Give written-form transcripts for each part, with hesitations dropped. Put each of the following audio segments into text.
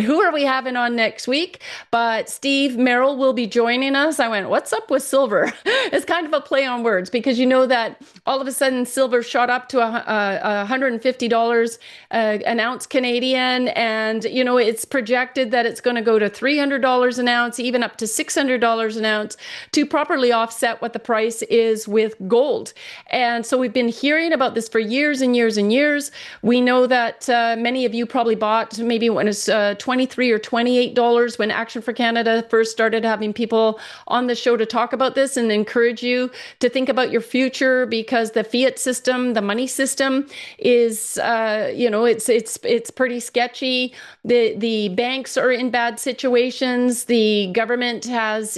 Who are we having on next week? But Steve Merrill will be joining us. I went, what's up with silver? It's kind of a play on words because you know that all of a sudden silver shot up to $150 an ounce Canadian. And, you know, it's projected that it's going to go to $300 an ounce, even up to $600 an ounce to properly offset what the price is with gold. And so we've been hearing about this for years and years and years. We know that many of you probably bought maybe when it's $23 or $28 when Action for Canada first started having people on the show to talk about this and encourage you to think about your future, because the fiat system, the money system is, it's pretty sketchy. The banks are in bad situations. The government has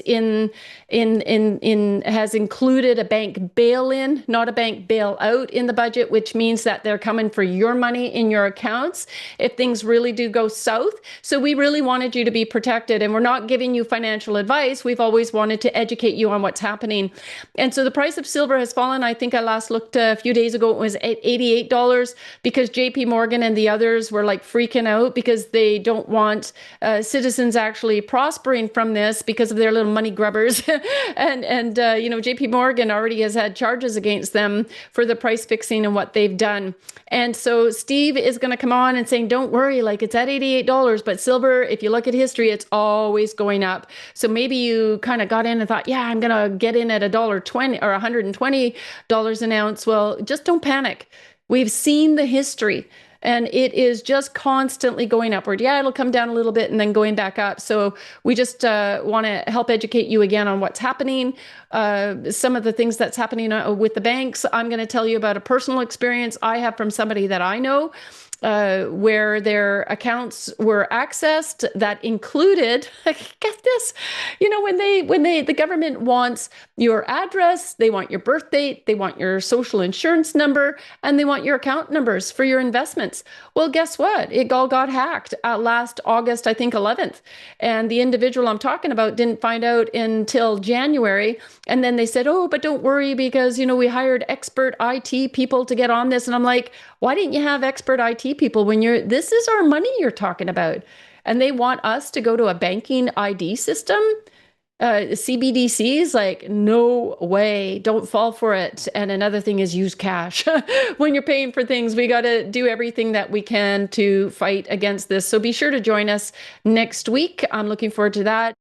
has included a bank bail-in, not a bank bailout in the budget, which means that they're coming for your money in your accounts if things really do go south. So we really wanted you to be protected, and we're not giving you financial advice. We've always wanted to educate you on what's happening. And so the price of silver has fallen. I think I last looked a few days ago, it was at $88 because JP Morgan and the others were like freaking out because they don't want citizens actually prospering from this because of their little money grubbers. and JP Morgan already has had charges against them for the price fixing and what they've done. And so Steve is going to come on and saying, don't worry, like it's at $88, but silver, if you look at history, it's always going up. So maybe you kind of got in and thought, yeah, I'm going to get in at $1.20 or $120 an ounce. Well, just don't panic. We've seen the history, and it is just constantly going upward. Yeah, it'll come down a little bit and then going back up. So we just want to help educate you again on what's happening. Some of the things that's happening with the banks. I'm going to tell you about a personal experience I have from somebody that I know, where their accounts were accessed that included, get this, when the government wants your address, they want your birth date, they want your social insurance number, and they want your account numbers for your investments. Well, guess what? It all got hacked last August, I think 11th. And the individual I'm talking about didn't find out until January. And then they said, oh, but don't worry because, we hired expert IT people to get on this. And I'm like, why didn't you have expert IT people when this is our money you're talking about? And they want us to go to a banking ID system? CBDCs, like, no way, don't fall for it. And another thing is use cash. When you're paying for things, we got to do everything that we can to fight against this. So be sure to join us next week. I'm looking forward to that.